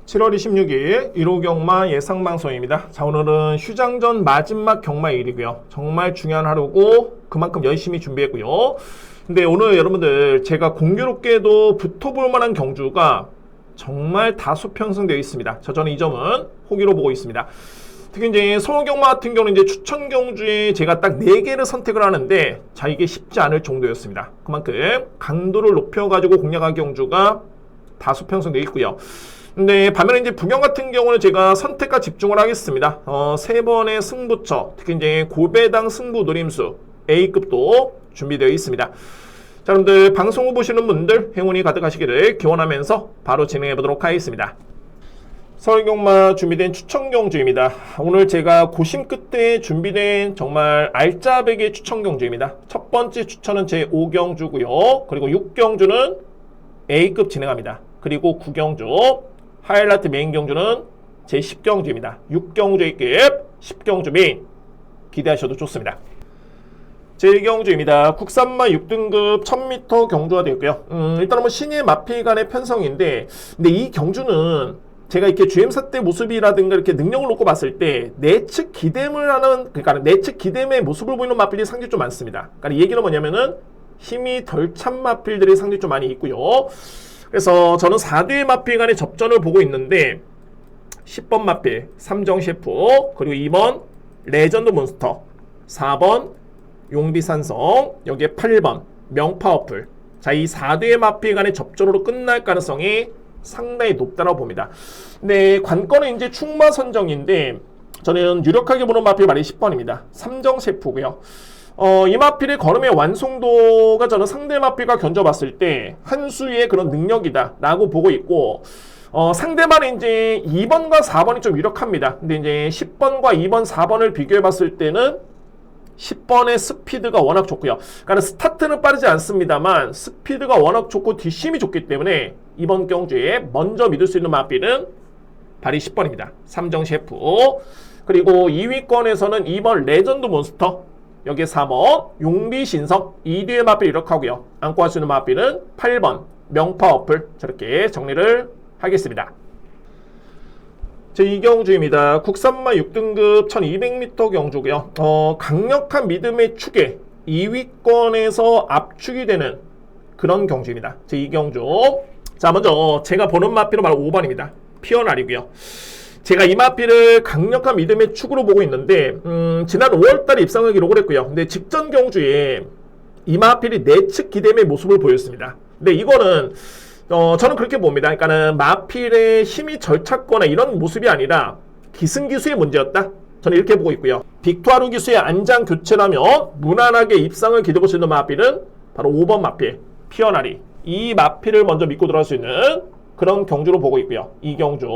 7월 26일 1호 경마 예상방송입니다. 자, 오늘은 휴장전 마지막 경마일이고요. 정말 중요한 하루고 그만큼 열심히 준비했고요. 근데 오늘 여러분들 제가 공교롭게도 붙어볼 만한 경주가 정말 다수 편성되어 있습니다. 저는 이 점은 호기로 보고 있습니다. 특히 이제 서울경마 같은 경우는 이제 추천 경주에 제가 딱 4개를 선택을 하는데 자, 이게 쉽지 않을 정도였습니다. 그만큼 강도를 높여가지고 공략한 경주가 다수 편성되어 있고요. 근데 반면에 이제 부경 같은 경우는 제가 선택과 집중을 하겠습니다. 3번의 승부처, 특히 이제 고배당 승부 노림수 A급도 준비되어 있습니다. 자, 여러분들 방송 후 보시는 분들 행운이 가득하시기를 기원하면서 바로 진행해 보도록 하겠습니다. 서울경마 준비된 추천 경주입니다. 오늘 제가 고심 끝에 준비된 정말 알짜배기 추천 경주입니다. 첫 번째 추천은 제 5경주고요. 그리고 6경주는 A급 진행합니다. 그리고 9경주 하이라이트 메인 경주는 제 10경주입니다. 6경주 A급, 10경주 메인 기대하셔도 좋습니다. 제 1경주입니다. 국산마 6등급 1000m 경주가 되었고요. 일단 뭐 신예 마필 간의 편성인데, 근데 이 경주는 제가 이렇게 주행사 때 모습이라든가 이렇게 능력을 놓고 봤을 때 내측 기댐을 하는, 그러니까 내측 기댐의 모습을 보이는 마필이 상당히 좀 많습니다. 그러니까 이 얘기는 뭐냐면은 힘이 덜 찬 마필들이 상당히 좀 많이 있고요. 그래서 저는 4대 마필 간의 접전을 보고 있는데 10번 마필 삼정 셰프, 그리고 2번 레전드 몬스터, 4번 용비산성, 여기에 8번 명파워풀. 자, 이 4대 마필 간의 접전으로 끝날 가능성이 상당히 높다고 봅니다. 근데 관건은 이제 충마 선정인데 저는 유력하게 보는 마필 말이 10번입니다. 삼정 셰프고요. 이 마필의 걸음의 완성도가 저는 상대 마필과 견져봤을 때 한 수의 그런 능력이다 라고 보고 있고, 상대방은 이제 2번과 4번이 좀 유력합니다. 근데 이제 10번과 2번, 4번을 비교해봤을 때는 10번의 스피드가 워낙 좋고요. 그러니까 스타트는 빠르지 않습니다만 스피드가 워낙 좋고 뒷심이 좋기 때문에 이번 경주에 먼저 믿을 수 있는 마필은 발이 10번입니다. 삼정 셰프. 그리고 2위권에서는 2번 레전드 몬스터, 여기에 4번 용비신성, 2뒤의 마필 이렇게하고요. 안고 할 수 있는 마필은 8번 명파어플. 저렇게 정리를 하겠습니다. 제2경주입니다. 국산마 6등급 1200m 경주고요. 강력한 믿음의 축에 2위권에서 압축이 되는 그런 경주입니다. 제2경주. 자, 먼저 제가 보는 마필은 바로 5번입니다. 피어날이고요. 제가 이 마필을 강력한 믿음의 축으로 보고 있는데 지난 5월달에 입상을 기록을 했고요. 근데 직전 경주에 이 마필이 내측 기댐의 모습을 보였습니다. 근데 이거는 저는 그렇게 봅니다. 그러니까는 마필의 힘이 절찼거나 이런 모습이 아니라 기승기수의 문제였다. 저는 이렇게 보고 있고요. 빅투아르 기수의 안장 교체라면 무난하게 입상을 기대볼 수 있는 마필은 바로 5번 마필 피어나리. 이 마필을 먼저 믿고 들어갈 수 있는 그런 경주로 보고 있고요. 이 경주.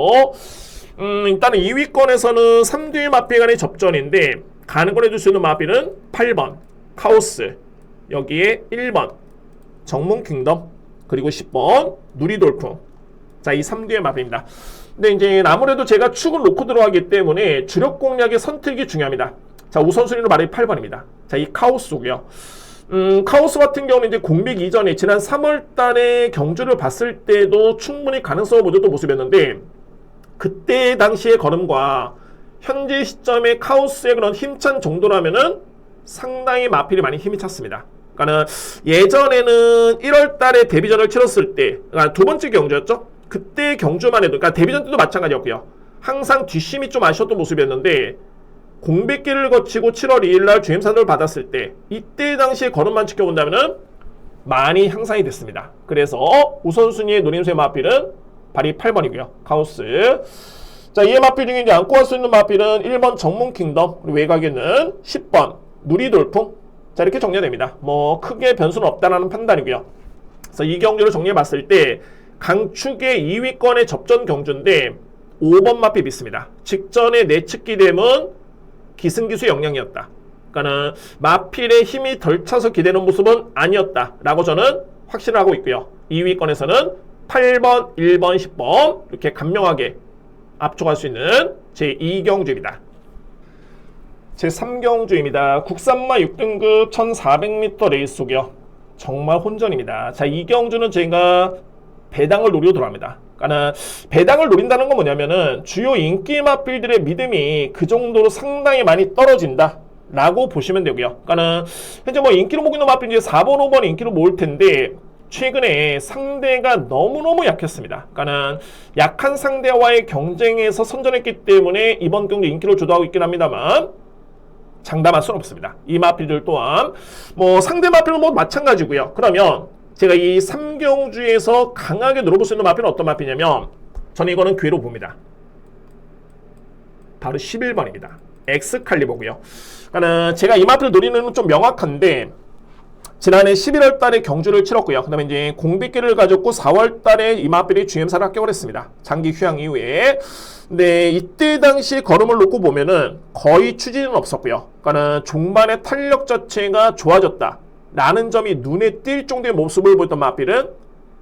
일단은 2위권에서는 3뒤의 마필 간의 접전인데 가능권 해줄 수 있는 마필은 8번 카오스, 여기에 1번 정문 킹덤, 그리고 10번 누리돌풍. 자, 이 3뒤의 마필입니다. 근데 이제 아무래도 제가 축을 놓고 들어가기 때문에 주력 공략의 선택이 중요합니다. 자, 우선순위로 말이 8번입니다. 자, 이 카오스고요. 카오스 같은 경우는 이제 공백 이전에 지난 3월 달에 경주를 봤을 때도 충분히 가능성을 보여줬던 모습이었는데 그때 당시의 걸음과 현재 시점의 카오스의 그런 힘찬 정도라면은 상당히 마필이 많이 힘이 찼습니다. 그러니까는 예전에는 1월 달에 데뷔전을 치렀을 때, 그러니까 두 번째 경주였죠? 그때 경주만 해도, 그러니까 데뷔전 때도 마찬가지였고요. 항상 뒷심이 좀 아쉬웠던 모습이었는데 공백기를 거치고 7월 2일날 주행산을 받았을 때 이때 당시에 걸음만 지켜본다면은 많이 향상이 됐습니다. 그래서 우선순위의 노림수의 마필은 발이 8번이고요. 카오스. 자, 이의 마필 중에 이제 안고 갈 수 있는 마필은 1번 정문 킹덤, 그리고 외곽에는 10번 누리돌풍. 자, 이렇게 정리가 됩니다. 뭐 크게 변수는 없다라는 판단이고요. 그래서 이 경주를 정리해 봤을 때 강축의 2위권의 접전 경주인데 5번 마필 믿습니다. 직전의 내측 기댐은 기승기수 영향이었다. 그러니까는 마필의 힘이 덜 차서 기대는 모습은 아니었다라고 저는 확신을 하고 있고요. 2위권에서는 8번, 1번, 10번 이렇게 간명하게 압축할 수 있는 제2경주입니다. 제3경주입니다. 국산마 6등급 1400m 레이스고요. 정말 혼전입니다. 자, 이 경주는 제가 배당을 노리고 들어갑니다. 그러니까 배당을 노린다는 건 뭐냐면은 주요 인기 마필들의 믿음이 그 정도로 상당히 많이 떨어진다 라고 보시면 되고요. 그러니까 현재 뭐 인기로 모이는 마필 이제 4번, 5번 인기로 모을 텐데 최근에 상대가 너무너무 약했습니다. 그러니까 약한 상대와의 경쟁에서 선전했기 때문에 이번 경기 인기를 주도하고 있긴 합니다만 장담할 수는 없습니다. 이 마필들 또한 뭐 상대 마필은 뭐 마찬가지고요. 그러면 제가 이 3경주에서 강하게 노려볼 수 있는 마필은 어떤 마필이냐면 저는 이거는 기회로 봅니다. 바로 11번입니다. 엑스칼리버고요. 그러니까 제가 이 마필을 노리는 건 좀 명확한데 지난해 11월 달에 경주를 치렀고요. 그 다음에 이제 공백기를 가졌고 4월 달에 이 마필이 GM사를 합격을 했습니다. 장기 휴양 이후에. 근데 이때 당시 걸음을 놓고 보면은 거의 추진은 없었고요. 그러니까 종반의 탄력 자체가 좋아졌다 라는 점이 눈에 띌 정도의 모습을 보였던 마필은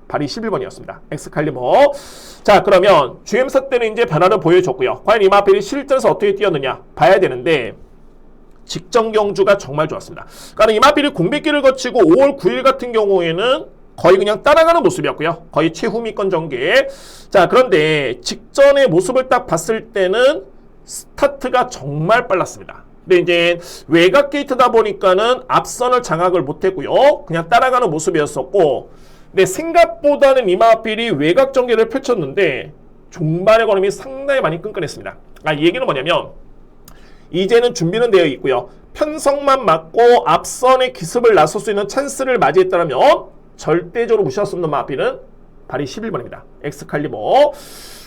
발이 11번이었습니다. 엑스칼리버. 자, 그러면 GM사 때는 이제 변화를 보여줬고요. 과연 이 마필이 실전에서 어떻게 뛰었느냐 봐야 되는데 직전 경주가 정말 좋았습니다. 그러니까 이 마필이 공백기를 거치고 5월 9일 같은 경우에는 거의 그냥 따라가는 모습이었고요. 거의 최후미권 전개. 자, 그런데 직전의 모습을 딱 봤을 때는 스타트가 정말 빨랐습니다. 근데 이제 외곽 게이트다 보니까는 앞선을 장악을 못했고요. 그냥 따라가는 모습이었었고, 근데 생각보다는 이 마필이 외곽 전개를 펼쳤는데 종반의 걸음이 상당히 많이 끈끈했습니다. 이 얘기는 뭐냐면 이제는 준비는 되어 있고요. 편성만 맞고 앞선의 기습을 나설 수 있는 찬스를 맞이했다면 절대적으로 무시할 수 없는 마필은 발이 11번입니다. 엑스칼리버.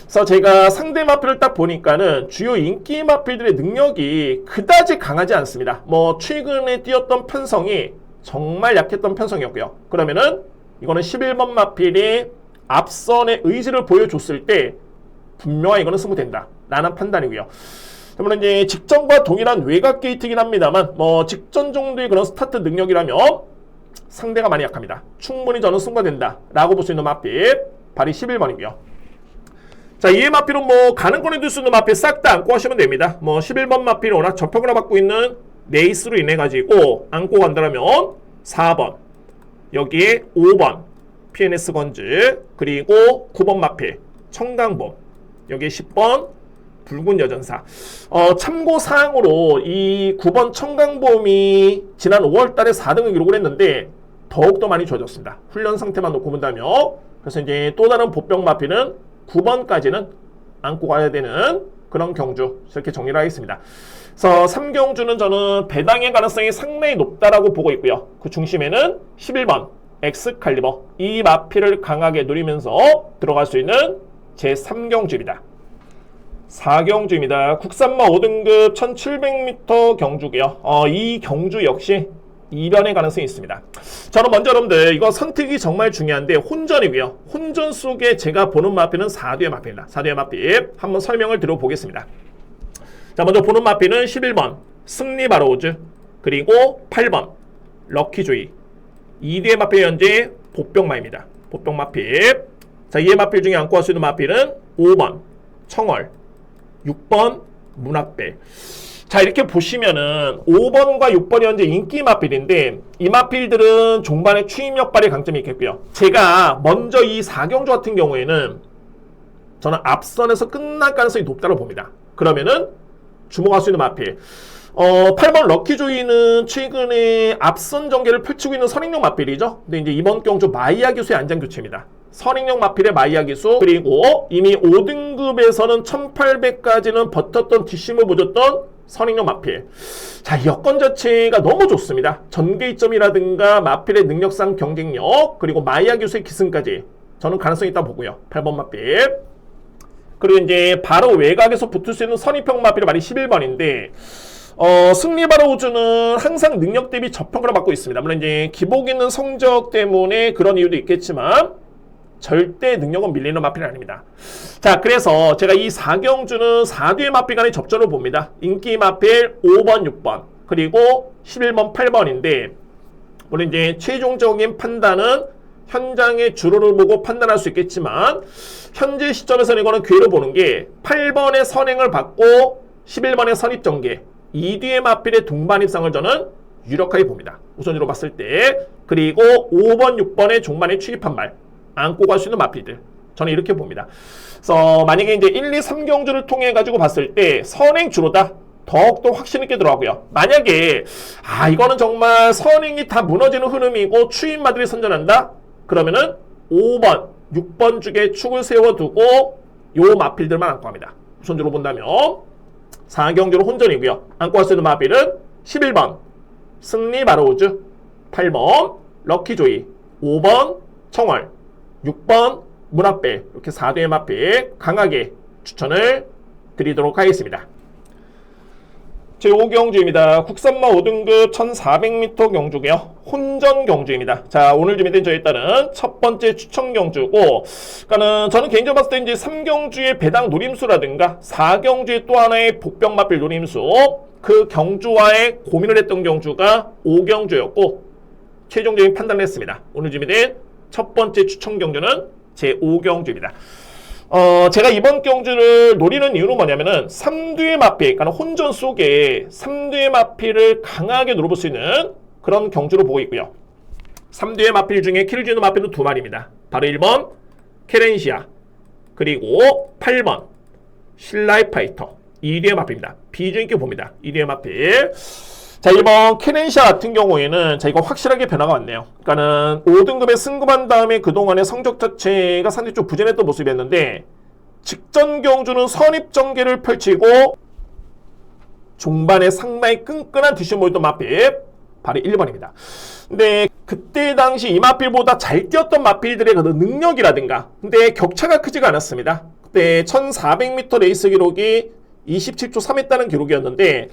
그래서 제가 상대 마필을 딱 보니까는 주요 인기 마필들의 능력이 그다지 강하지 않습니다. 뭐 최근에 뛰었던 편성이 정말 약했던 편성이었고요. 그러면은 이거는 11번 마필이 앞선의 의지를 보여줬을 때 분명히 이거는 승부된다 라는 판단이고요. 물론 이제 직전과 동일한 외곽 게이트이긴 합니다만 뭐 직전 정도의 그런 스타트 능력이라면 상대가 많이 약합니다. 충분히 저는 승부된다 라고 볼 수 있는 마필 발이 11번이고요. 자, 이의 마필은 뭐 가는 꺼내둘 수 있는 마필 싹 다 안고 하시면 됩니다. 뭐 11번 마필이 워낙 접촉을 받고 있는 네이스로 인해 가지고 안고 간다면 4번, 여기에 5번 PNS 건즈, 그리고 9번 마필 청강범, 여기에 10번 붉은 여전사. 참고사항으로 이 9번 청강범이 지난 5월 달에 4등을 기록을 했는데 더욱더 많이 좋아졌습니다. 훈련 상태만 놓고 본다면. 그래서 이제 또 다른 보병 마필은 9번까지는 안고 가야 되는 그런 경주, 이렇게 정리를 하겠습니다. 그래서 3경주는 저는 배당의 가능성이 상당히 높다라고 보고 있고요. 그 중심에는 11번 엑스칼리버, 이 마필을 강하게 누리면서 들어갈 수 있는 제3경주입니다. 4경주입니다. 국산마 5등급 1700m 경주고요. 이 경주 역시 2변의 가능성이 있습니다. 저는 먼저 여러분들 이거 선택이 정말 중요한데 혼전이고요. 혼전 속에 제가 보는 마필은 4뒤의 마필입니다. 4뒤의 마필 한번 설명을 드려보겠습니다. 자, 먼저 보는 마필은 11번 승리 바로우즈, 그리고 8번 럭키조이. 2뒤의 마필 현재 보병마입니다. 보병마필. 자, 이의 마필 중에 안고 갈 수 있는 마필은 5번 청월, 6번 문학벨. 자, 이렇게 보시면은 5번과 6번이 현재 인기 마필인데 이 마필들은 종반의 추임력 발휘 강점이 있겠고요. 제가 먼저 이 4경주 같은 경우에는 저는 앞선에서 끝날 가능성이 높다고 봅니다. 그러면은 주목할 수 있는 마필. 8번 럭키조이는 최근에 앞선 전개를 펼치고 있는 선행력 마필이죠. 근데 이제 이번 경주 마이야 기수의 안장 교체입니다. 선행력 마필의 마이야 기수, 그리고 이미 5등급에서는 1800까지는 버텼던 뒷심을 보여줬던 선행력 마필. 자, 여건 자체가 너무 좋습니다. 전개점이라든가 마필의 능력상 경쟁력, 그리고 마이야 기수의 기승까지 저는 가능성이 있다고 보고요. 8번 마필. 그리고 이제 바로 외곽에서 붙을 수 있는 선입형 마필의 말이 11번인데 승리 바로우즈는 항상 능력 대비 저평가를 받고 있습니다. 물론 이제 기복 있는 성적 때문에 그런 이유도 있겠지만 절대 능력은 밀리는 마필이 아닙니다. 자, 그래서 제가 이 4경주는 4뒤의 마필 간의 접전을 봅니다. 인기 마필 5번, 6번, 그리고 11번, 8번인데 물론 이제 최종적인 판단은 현장의 주로를 보고 판단할 수 있겠지만 현재 시점에서는 이거는 기회로 보는 게 8번의 선행을 받고 11번의 선입전개, 2뒤의 마필의 동반 입상을 저는 유력하게 봅니다. 우선으로 봤을 때. 그리고 5번, 6번의 종반의 추입한 말 안고 갈 수 있는 마필들. 저는 이렇게 봅니다. 그래서 만약에 이제 1, 2, 3경주를 통해 가지고 봤을 때 선행주로다 더욱더 확신 있게 들어가고요. 만약에 이거는 정말 선행이 다 무너지는 흐름이고 추임마들이 선전한다? 그러면은 5번, 6번 쪽에 축을 세워두고 요 마필들만 안고 합니다. 우선주로 본다면 4경주로 혼전이고요. 안고 할 수 있는 마필은 11번 승리 마로우즈, 8번 럭키조이, 5번 청월, 6번 문합벨, 이렇게 4대의 마필 강하게 추천을 드리도록 하겠습니다. 제5경주입니다. 국산마 5등급 1400m 경주고요. 혼전 경주입니다. 자, 오늘 준비된 저에 따른 첫 번째 추천 경주고, 그러니까는 저는 개인적으로 봤을 때 이제 3경주의 배당 노림수라든가 4경주의 또 하나의 복병마필 노림수, 그 경주와의 고민을 했던 경주가 5경주였고 최종적인 판단을 했습니다. 오늘 준비된 첫 번째 추천 경주는 제5경주입니다. 제가 이번 경주를 노리는 이유는 뭐냐면은 3두의 마필, 그러니까 혼전 속에 3두의 마필을 강하게 노려볼 수 있는 그런 경주로 보고 있고요. 3두의 마필 중에 키를 주는 마필은 두 마리입니다. 바로 1번 케렌시아, 그리고 8번 실라이 파이터, 2두의 마필입니다. 비중 있게 봅니다. 2두의 마필. 자, 이번 케렌시아 같은 경우에는 자, 이거 확실하게 변화가 왔네요. 그러니까는 5등급에 승급한 다음에 그동안의 성적 자체가 상당히 좀 부진했던 모습이었는데 직전 경주는 선입전개를 펼치고 종반에 상당히 끈끈한 뒷심 보였던 마필 바로 1번입니다. 근데 그때 당시 이 마필보다 잘 뛰었던 마필들의 그 능력이라든가 근데 격차가 크지가 않았습니다. 그때 1400m 레이스 기록이 27초 3 했다는 기록이었는데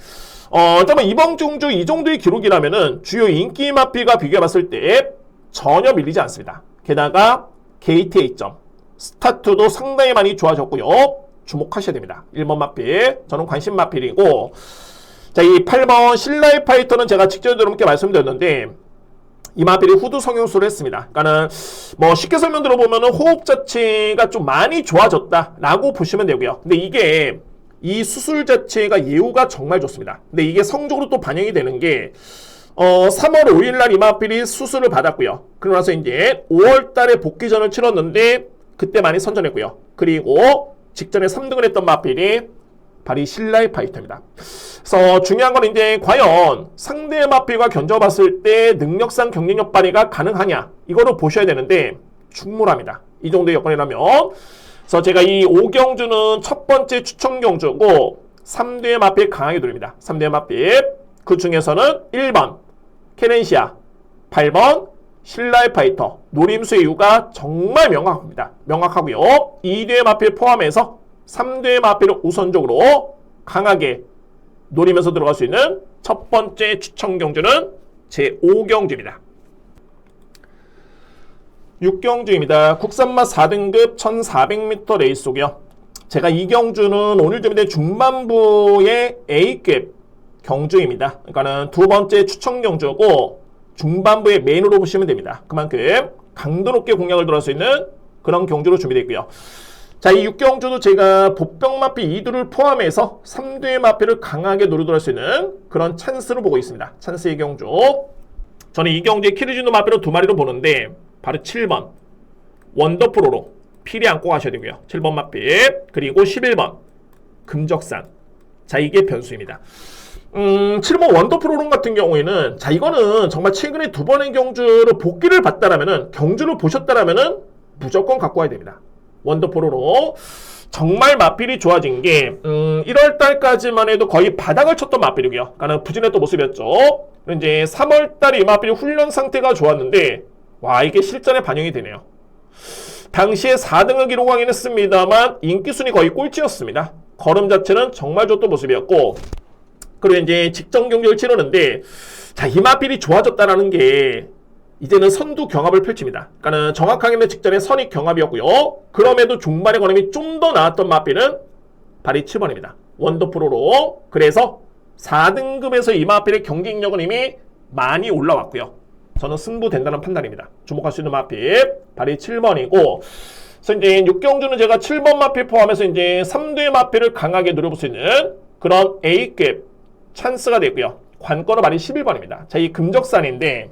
잠깐만 이번 경주 이 정도의 기록이라면은 주요 인기 마필과 비교해봤을 때 전혀 밀리지 않습니다. 게다가 게이트 A점, 스타트도 상당히 많이 좋아졌고요. 주목하셔야 됩니다. 1번 마필, 저는 관심 마필이고, 자, 이 8번 실라이 파이터는 제가 직접 여러분께 말씀드렸는데 이 마필이 후두 성형수를 했습니다. 그러니까는 뭐 쉽게 설명 들어보면은 호흡 자체가 좀 많이 좋아졌다라고 보시면 되고요. 근데 이게 이 수술 자체가 예후가 정말 좋습니다. 근데 이게 성적으로 또 반영이 되는 게 3월 5일 날 이마필이 수술을 받았고요. 그러고 나서 이제 5월 달에 복귀전을 치렀는데 그때 많이 선전했고요. 그리고 직전에 3등을 했던 마필이 바로 실라이 파이터입니다. 그래서 중요한 건 이제 과연 상대 마필과 견져봤을 때 능력상 경쟁력 발휘가 가능하냐 이거를 보셔야 되는데 충분합니다. 이 정도의 여건이라면. 그래서 제가 이 5경주는 첫 번째 추천 경주고 3두의 마필 강하게 노립니다. 3두의 마필. 그 중에서는 1번 케렌시아, 8번 실라이 파이터. 노림수의 이유가 정말 명확합니다. 명확하고요. 2두의 마필 포함해서 3두의 마필을 우선적으로 강하게 노리면서 들어갈 수 있는 첫 번째 추천 경주는 제5경주입니다. 6경주입니다. 국산마 4등급 1400m 레이스고요. 제가 이 경주는 오늘 준비된 중반부의 A급 경주입니다. 그러니까는 두 번째 추천 경주고 중반부의 메인으로 보시면 됩니다. 그만큼 강도 높게 공략을 들어갈 수 있는 그런 경주로 준비되어 있고요. 자, 이 6경주도 제가 복병마필 2두를 포함해서 3두의 마필을 강하게 노리도록 할 수 있는 그런 찬스로 보고 있습니다. 찬스의 경주. 저는 이 경주에 키르지노 마필을 두 마리로 보는데 바로 7번 원더프로로 필히 안고 가셔야 되고요. 7번 마필 그리고 11번 금적산. 자, 이게 변수입니다. 7번 원더프로론 같은 경우에는 자, 이거는 정말 최근에 두 번의 경주를 복귀를 봤다라면은 경주를 보셨다라면은 무조건 갖고 와야 됩니다. 원더프로로 정말 마필이 좋아진 게 1월 달까지만 해도 거의 바닥을 쳤던 마필이고요. 그러니까 부진했던 모습이었죠. 이제 3월 달에 이 마필이 훈련 상태가 좋았는데 와, 이게 실전에 반영이 되네요. 당시에 4등을 기록하긴 했습니다만 인기순위 거의 꼴찌였습니다. 걸음 자체는 정말 좋던 모습이었고, 그리고 이제 직전 경기를 치르는데 자, 이 마필이 좋아졌다라는 게 이제는 선두 경합을 펼칩니다. 그러니까는 정확하게는 직전에 선익 경합이었고요. 그럼에도 중반의 걸음이 좀 더 나았던 마필은 바로 7번입니다. 원더프로로. 그래서 4등급에서 이 마필의 경쟁력은 이미 많이 올라왔고요. 저는 승부된다는 판단입니다. 주목할 수 있는 마필 바로 7번이고, 그래서 이제 6경주는 제가 7번 마필 포함해서 이제 3두의 마필을 강하게 노려볼 수 있는 그런 A급 찬스가 되고요. 관건은 바로 11번입니다. 자, 이 금적산인데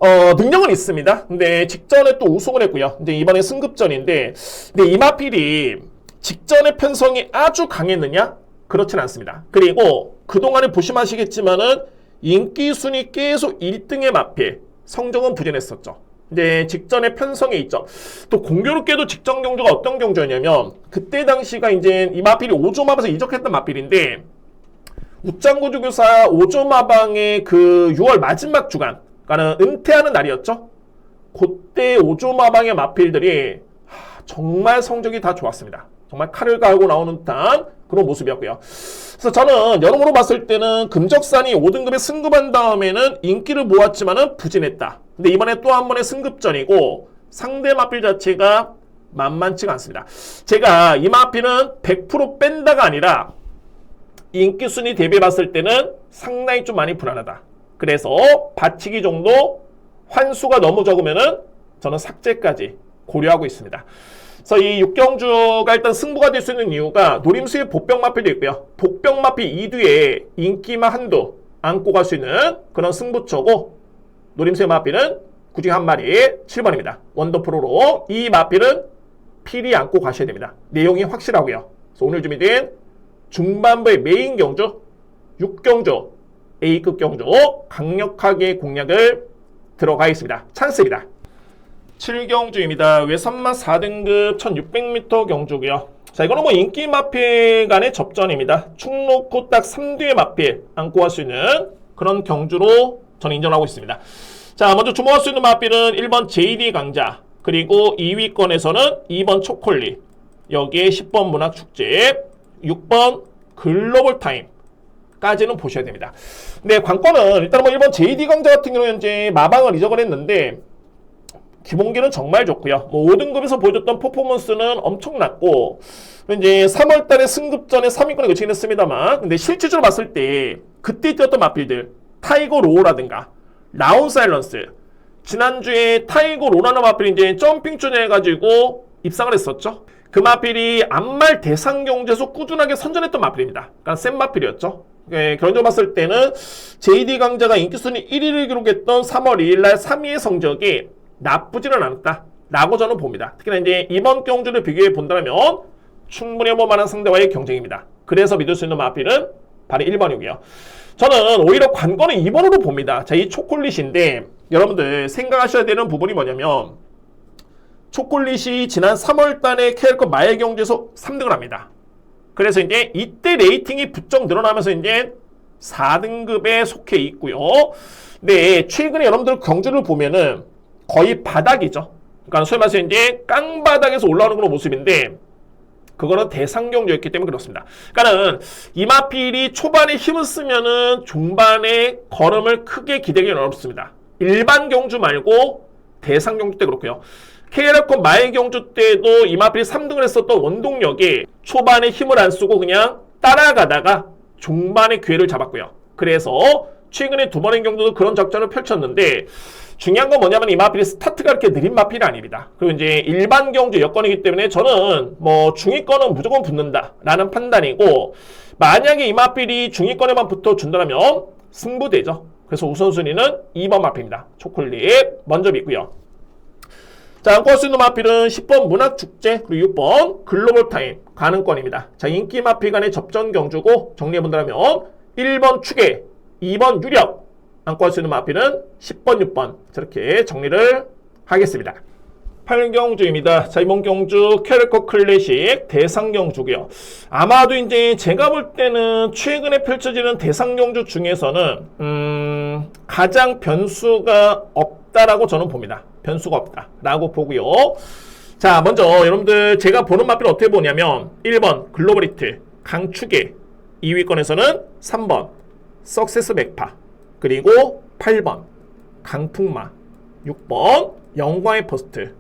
능력은 있습니다. 근데 직전에 또 우승을 했고요. 이제 이번에 승급전인데, 근데 이마필이 직전의 편성이 아주 강했느냐? 그렇진 않습니다. 그리고 그동안에 보시면 아시겠지만은 인기 순위 계속 1등의 마필, 성적은 부진했었죠. 근데 직전에 편성에 있죠. 또 공교롭게도 직전 경주가 어떤 경주였냐면, 그때 당시가 이제 이 마필이 5조 마방에서 이적했던 마필인데, 웃장구주교사 5조 마방의 그 6월 마지막 주간, 그러니까 은퇴하는 날이었죠. 그때 5조 마방의 마필들이 정말 성적이 다 좋았습니다. 정말 칼을 갈고 나오는 듯한 그런 모습이었고요. 그래서 저는 여러모로 봤을 때는 금적산이 5등급에 승급한 다음에는 인기를 모았지만은 부진했다. 근데 이번에 또 한 번의 승급전이고 상대 마필 자체가 만만치가 않습니다. 제가 이 마필은 100% 뺀다가 아니라 인기 순위 대비해 봤을 때는 상당히 좀 많이 불안하다. 그래서 받치기 정도 환수가 너무 적으면은 저는 삭제까지 고려하고 있습니다. 그래서 이 육경주가 일단 승부가 될 수 있는 이유가 노림수의 복병마필도 있고요. 복병마필 2두에 인기마 한두 안고 갈 수 있는 그런 승부처고, 노림수의 마필은 그중에 한 마리 7번입니다. 원더프로로 이 마필은 필히 안고 가셔야 됩니다. 내용이 확실하고요. 그래서 오늘 준비된 중반부의 메인 경주, 6경주, A급 경주 강력하게 공략을 들어가 있습니다. 찬스입니다. 7경주입니다. 외선마 4등급 1600m 경주고요. 자, 이거는 뭐 인기 마필 간의 접전입니다. 축 놓고 딱 3뒤의 마필 안고 갈 수 있는 그런 경주로 저는 인정하고 있습니다. 자, 먼저 주목할 수 있는 마필은 1번 JD 강자, 그리고 2위권에서는 2번 초콜릿, 여기에 10번 문학축제, 6번 글로벌 타임 까지는 보셔야 됩니다. 근데 관건은 일단 뭐 1번 JD 강자 같은 경우는 이제 마방을 이적을 했는데 기본기는 정말 좋고요. 뭐 5등급에서 보여줬던 퍼포먼스는 엄청났고, 이제 3월달에 승급전에 3위권에 그치긴 했습니다만, 근데 실질적으로 봤을 때 그때 뛰었던 마필들 타이거 로우라든가 라운 사일런스, 지난주에 타이거 로라는 마필이 이제 점핑존 해가지고 입상을 했었죠. 그 마필이 암말 대상 경주에서 꾸준하게 선전했던 마필입니다. 그러니까 센 마필이었죠. 결론적으로 봤을 때는 JD 강자가 인기순위 1위를 기록했던 3월 2일날 3위의 성적이 나쁘지는 않았다 라고 저는 봅니다. 특히나 이제 이번 경주를 비교해 본다면 충분히 해볼만한 상대와의 경쟁입니다. 그래서 믿을 수 있는 마필은 바로 1번이고요. 저는 오히려 관건은 2번으로 봅니다. 자, 이 초콜릿인데 여러분들 생각하셔야 되는 부분이 뭐냐면, 초콜릿이 지난 3월달에 캐릭터 마일 경주에서 3등을 합니다. 그래서 이제 이때 레이팅이 부쩍 늘어나면서 이제 4등급에 속해 있고요. 근데 최근에 여러분들 경주를 보면은 거의 바닥이죠. 그러니까 소위 말해서 이제 깡바닥에서 올라오는 그런 모습인데, 그거는 대상 경주였기 때문에 그렇습니다. 그러니까는 이마필이 초반에 힘을 쓰면은 중반에 걸음을 크게 기대기는 어렵습니다. 일반 경주 말고 대상 경주 때 그렇고요. KL컵 마일 경주 때도 이마필이 3등을 했었던 원동력이 초반에 힘을 안 쓰고 그냥 따라가다가 중반에 기회를 잡았고요. 그래서 최근에 두 번의 경주도 그런 작전을 펼쳤는데, 중요한 건 뭐냐면 이마필이 스타트가 그렇게 느린 마필이 아닙니다. 그리고 이제 일반 경주 여건이기 때문에 저는 뭐 중위권은 무조건 붙는다 라는 판단이고, 만약에 이마필이 중위권에만 붙어준다면 승부되죠. 그래서 우선순위는 2번 마필입니다. 초콜릿 먼저 믿고요. 자, 안고 갈 수 있는 마필은 10번 문학축제, 그리고 6번 글로벌 타임 가능권입니다. 자, 인기 마필 간의 접전 경주고, 정리해본다면 1번 추계, 2번 유력, 안고 갈 수 있는 마필은 10번, 6번 저렇게 정리를 하겠습니다. 8경주입니다. 자, 이번 경주 캐릭터 클래식 대상 경주고요. 아마도 이제 제가 볼 때는 최근에 펼쳐지는 대상 경주 중에서는 가장 변수가 없다라고 저는 봅니다. 변수가 없다라고 보고요. 자, 먼저 여러분들 제가 보는 마필은 어떻게 보냐면 1번 글로벌 히트 강추계, 2위권에서는 3번 석세스 맥파, 그리고 8번 강풍마, 6번 영광의 퍼스트.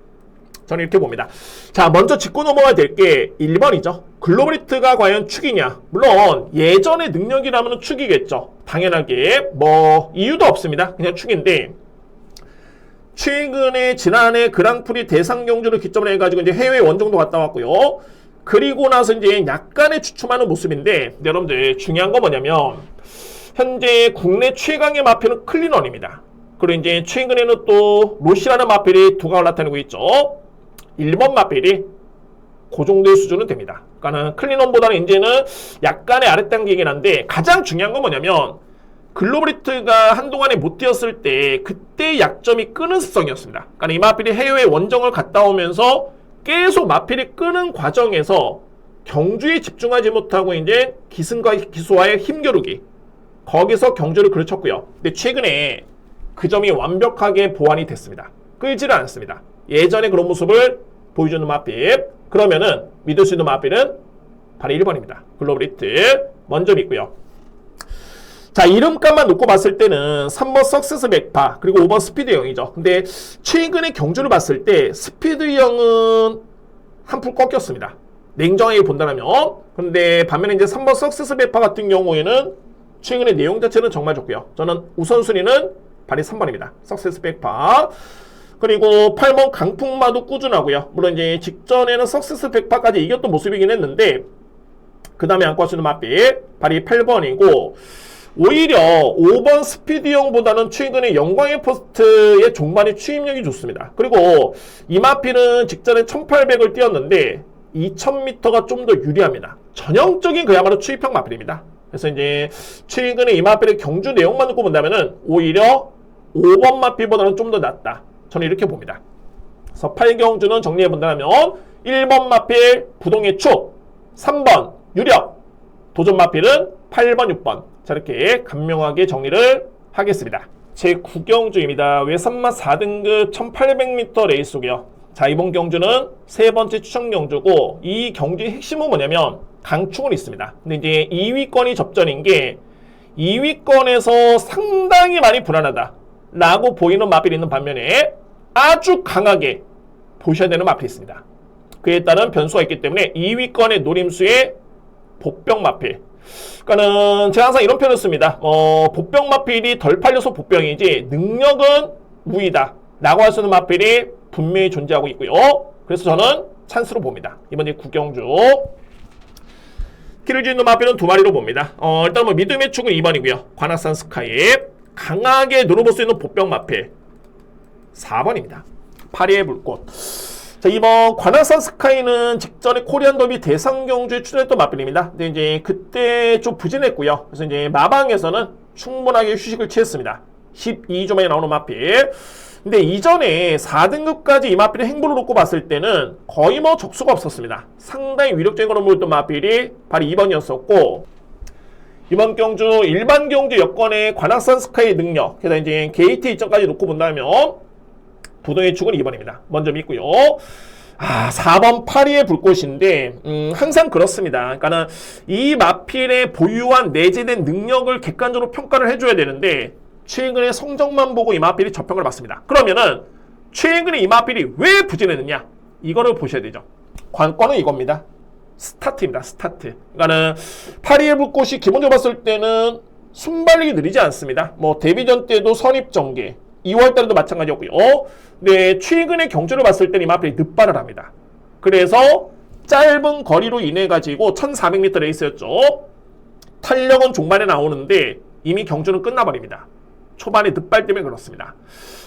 저는 이렇게 봅니다. 자, 먼저 짚고 넘어가야 될 게 1번이죠. 글로벌 히트가 과연 축이냐? 물론 예전의 능력이라면 축이겠죠. 당연하게 뭐 이유도 없습니다. 그냥 축인데, 최근에 지난해 그랑프리 대상 경주를 기점으로 해가지고 이제 해외 원정도 갔다 왔고요. 그리고 나서 이제 약간의 주춤하는 모습인데, 여러분들 중요한 건 뭐냐면 현재 국내 최강의 마필은 클린원입니다. 그리고 이제 최근에는 또 로시라는 마필이 두각을 나타내고 있죠. 1번 마필이 그 정도의 수준은 됩니다. 그러니까는 클린원보다는 이제는 약간의 아랫단계이긴 한데 가장 중요한 건 뭐냐면 글로벌히트가 한동안에 못 뛰었을 때 그때 약점이 끄는 습성이었습니다. 그러니까 이 마필이 해외 원정을 갔다 오면서 계속 마필이 끄는 과정에서 경주에 집중하지 못하고 이제 기승과 기수와의 힘겨루기 거기서 경주를 그르쳤고요. 근데 최근에 그 점이 완벽하게 보완이 됐습니다. 끌지를 않았습니다. 예전에 그런 모습을 보여주는 마필 그러면은 믿을 수 있는 마필은 바로 1번입니다. 글로벌히트 먼저 믿고요. 자, 이름값만 놓고 봤을 때는 3번 석세스 맥파 그리고 5번 스피드 형이죠. 근데 최근에 경주를 봤을 때 스피드 형은 한풀 꺾였습니다. 냉정하게 본다면. 근데 반면에 이제 3번 석세스 맥파 같은 경우에는 최근에 내용 자체는 정말 좋고요. 저는 우선순위는 바로 3번입니다. 석세스 맥파. 그리고 8번 강풍마도 꾸준하고요. 물론 이제 직전에는 석세스 백파까지 이겼던 모습이긴 했는데 그 다음에 안고 할 수 있는 마필 바로 8번이고 오히려 5번 스피드형보다는 최근에 영광의 포스트의 종반의 추임력이 좋습니다. 그리고 이 마필은 직전에 1800을 뛰었는데 2000m가 좀 더 유리합니다. 전형적인 그야말로 추입형 마필입니다. 그래서 이제 최근에 이 마필의 경주 내용만 놓고 본다면은 오히려 5번 마필보다는 좀 더 낫다. 저는 이렇게 봅니다. 그래서 8경주는 정리해 본다면 1번 마필 부동의 축, 3번 유력, 도전 마필은 8번, 6번. 자, 이렇게 간명하게 정리를 하겠습니다. 제 9경주입니다. 외산마 4등급 1800m 레이스고요. 자, 이번 경주는 세 번째 추천 경주고 이 경주의 핵심은 뭐냐면 강축은 있습니다. 근데 이제 2위권이 접전인 게 2위권에서 상당히 많이 불안하다 라고 보이는 마필이 있는 반면에 아주 강하게 보셔야 되는 마필이 있습니다. 그에 따른 변수가 있기 때문에 2위권의 노림수의 복병 마필. 그러니까는 제가 항상 이런 표현을 씁니다. 복병 마필이 덜 팔려서 복병이지 능력은 우위다 라고 할 수 있는 마필이 분명히 존재하고 있고요. 그래서 저는 찬스로 봅니다. 이번 9경주 키를 짓는 마필은 두 마리로 봅니다. 일단 뭐 믿음의 축은 2번이고요. 관악산 스카이 강하게 노려볼 수 있는 복병 마필 4번입니다. 파리의 불꽃. 자, 이번 관악산 스카이는 직전에 코리안 더비 대상 경주에 출연했던 마필입니다. 근데 이제 그때 좀 부진했고요. 그래서 이제 마방에서는 충분하게 휴식을 취했습니다. 12주 만에 나오는 마필. 근데 이전에 4등급까지 이 마필의 행보를 놓고 봤을 때는 거의 뭐 적수가 없었습니다. 상당히 위력적인 걸로 보였던 마필이 바로 2번이었었고 이번 경주 일반 경주 여건의 관악산 스카이의 능력 게다가 이제 게이트 일정까지 놓고 본다면 부동의 축은 2번입니다. 먼저 믿고요. 4번 파리의 불꽃인데 항상 그렇습니다. 그러니까는 이 마필의 보유한 내재된 능력을 객관적으로 평가를 해줘야 되는데 최근에 성적만 보고 이 마필이 저평을 받습니다. 그러면은 최근에 이 마필이 왜 부진했느냐 이거를 보셔야 되죠. 관건은 이겁니다. 스타트입니다. 스타트. 그러니까는 파리의 불꽃이 기본적으로 봤을 때는 순발력이 느리지 않습니다. 뭐 데뷔전 때도 선입 전개 2월달에도 마찬가지였고요. 네, 최근에 경주를 봤을 때는 이 마필이 늦발을 합니다. 그래서 짧은 거리로 인해 가지고 1400m 레이스였죠. 탄력은 종반에 나오는데 이미 경주는 끝나버립니다. 초반에 늦발 때문에 그렇습니다.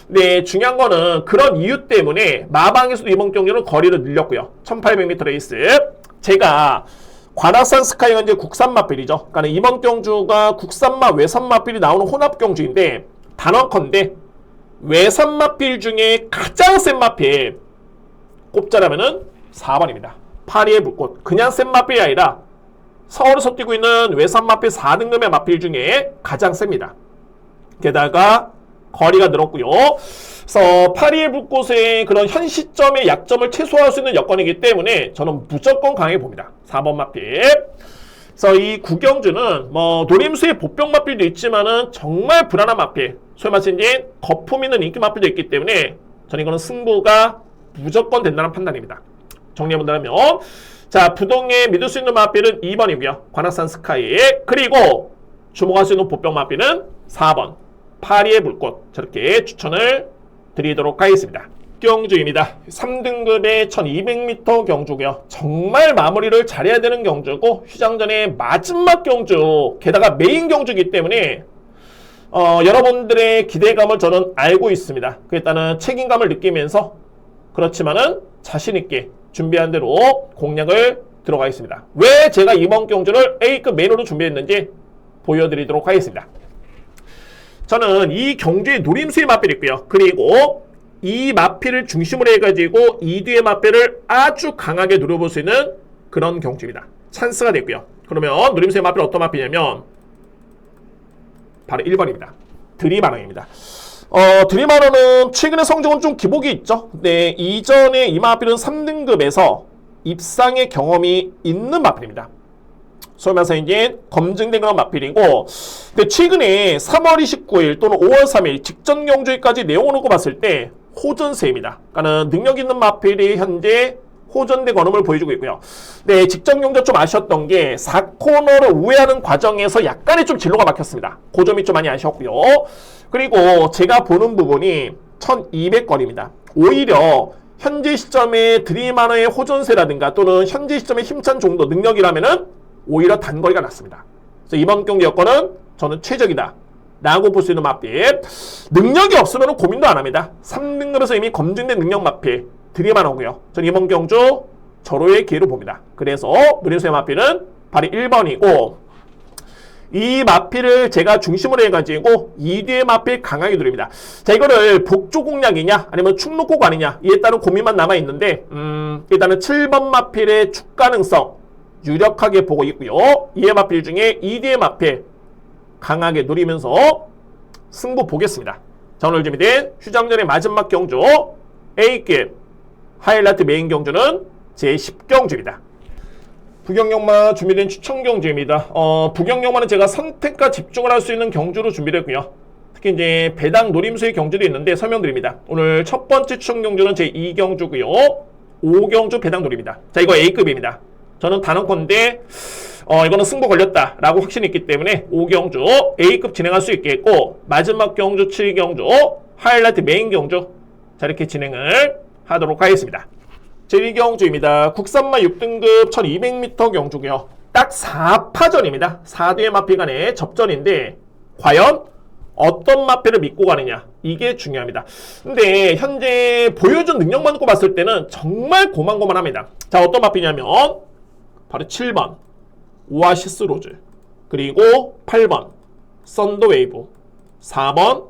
네, 중요한 거는 그런 이유 때문에 마방에서도 이번 경주는 거리를 늘렸고요. 1800m 레이스. 제가 관악산 스카이가 이제 국산 마필이죠. 그러니까 이번 경주가 국산마, 외산 마필이 나오는 혼합 경주인데 단언컨대 외산 마필 중에 가장 센 마필 꼽자라면은 4번입니다. 파리의 불꽃. 그냥 센 마필이 아니라 서울에서 뛰고 있는 외산 마필 4등급의 마필 중에 가장 셉니다. 게다가 거리가 늘었고요. 그래서 파리의 불꽃의 그런 현 시점의 약점을 최소화할 수 있는 여건이기 때문에 저는 무조건 강하게 봅니다. 4번 마필. 그래서 이 9경주는 뭐 노림수의 복병 마필도 있지만은 정말 불안한 마필, 소위 말해서 이제 거품 있는 인기 마필도 있기 때문에 저는 이거는 승부가 무조건 된다는 판단입니다. 정리해본다면 자, 부동에 믿을 수 있는 마필은 2번이고요. 관악산 스카이. 그리고 주목할 수 있는 복병 마필은 4번 파리의 불꽃. 저렇게 추천을 드리도록 하겠습니다. 경주입니다. 3등급의 1200m 경주고요. 정말 마무리를 잘해야 되는 경주고 휴장전의 마지막 경주, 게다가 메인 경주이기 때문에 여러분들의 기대감을 저는 알고 있습니다. 그에 따른 책임감을 느끼면서 그렇지만은 자신있게 준비한 대로 공략을 들어가겠습니다. 왜 제가 이번 경주를 A급 메인으로 준비했는지 보여드리도록 하겠습니다. 저는 이 경주에 노림수의 마필이 있고요. 그리고 이 마필을 중심으로 해가지고 이 뒤의 마필을 아주 강하게 노려볼 수 있는 그런 경주입니다. 찬스가 됐고요. 그러면 노림수의 마필은 어떤 마필이냐면 바로 1번입니다. 드리마랑입니다. 드리마랑은 최근에 성적은 좀 기복이 있죠. 네, 이전에 이 마필은 3등급에서 입상의 경험이 있는 마필입니다. 소위 말해서 이제 검증된 그런 마필이고, 근데 최근에 3월 29일 또는 5월 3일 직전 경주에까지 내용을 놓고 봤을 때 호전세입니다. 그러니까 능력 있는 마필이 현재 호전대 건음을 보여주고 있고요. 네, 직전 경주 좀 아쉬웠던 게 4코너를 우회하는 과정에서 약간의 좀 진로가 막혔습니다. 그 점이 좀 많이 아쉬웠고요. 그리고 제가 보는 부분이 1200거리입니다. 오히려 현재 시점에 드림하너의 호전세라든가 또는 현재 시점의 힘찬 정도 능력이라면은 오히려 단거리가 났습니다. 그래서 이번 경기 여건은 저는 최적이다 라고 볼 수 있는 마필. 능력이 없으면 고민도 안 합니다. 3등급에서 이미 검증된 능력 마필 드림하너고요. 저는 이번 경주 절호의 기회로 봅니다. 그래서 노림수의 마필은 바로 1번이고, 이 마필을 제가 중심으로 해가지고 2뒤의 마필 강하게 누립니다. 자, 이거를 복조 공략이냐 아니면 축로곡 아니냐 이에 따른 고민만 남아있는데 일단은 7번 마필의 축 가능성 유력하게 보고 있고요. 2의 마필 중에 2뒤의 마필 강하게 누리면서 승부 보겠습니다. 자, 오늘 준비된 휴장전의 마지막 경주 A급 하이라이트 메인 경주는 제10경주입니다. 부경영마 준비된 추천 경주입니다. 부경영마는 제가 선택과 집중을 할 수 있는 경주로 준비를 했고요. 특히 이제 배당 노림수의 경주도 있는데 설명드립니다. 오늘 첫 번째 추천 경주는 제2경주고요. 5경주 배당 노립니다. 자, 이거 A급입니다. 저는 단언컨대 이거는 승부 걸렸다 라고 확신이 있기 때문에 5경주 A급 진행할 수 있겠고, 마지막 경주 7경주 하이라이트 메인 경주 자, 이렇게 진행을 하도록 하겠습니다. 제1경주입니다. 국산마 6등급 1200m 경주고요. 딱 4파전입니다. 4뒤의 마필 간의 접전인데 과연 어떤 마필을 믿고 가느냐 이게 중요합니다. 근데 현재 보여준 능력만 놓고 봤을 때는 정말 고만고만합니다. 자, 어떤 마필이냐면 바로 7번 오아시스 로즈, 그리고 8번 썬더웨이브, 4번